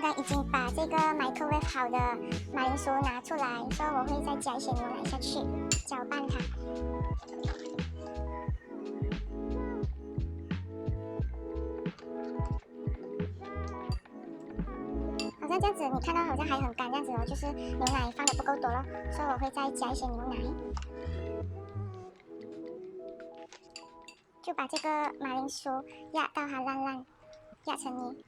刚刚已经把这个microwave好的马铃薯拿出来，所以我会再加一些牛奶下去，搅拌它。好像这样子，你看到好像还很干这样子哦，就是牛奶放的不够多了，所以我会再加一些牛奶。就把这个马铃薯压到它烂烂，压成泥。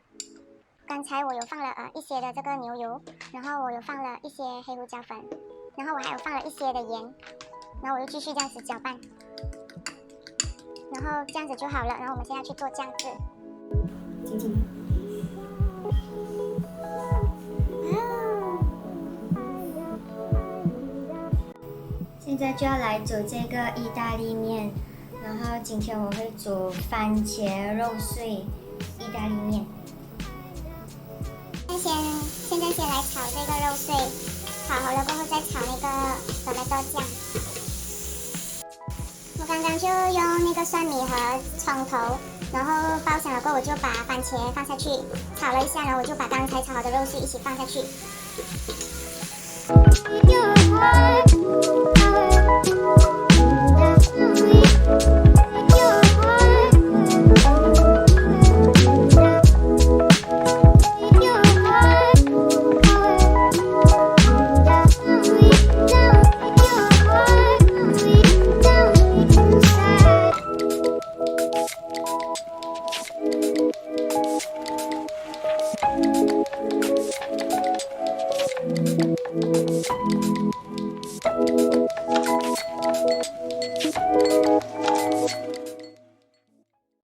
刚才我有放了一些的这个牛油，然后我有放了一些黑胡椒粉，然后我还有放了一些的盐，然后我就继续这样子搅拌，然后这样子就好了。然后我们现在去做酱汁。现在就要来煮这个意大利面，然后今天我会煮番茄肉碎意大利面。现在先来炒这个肉碎，炒好了过后再炒那个tomato酱。我刚刚就用那个蒜米和葱头，然后爆香了过后我就把番茄放下去炒了一下，然后我就把刚才炒好的肉碎一起放下去。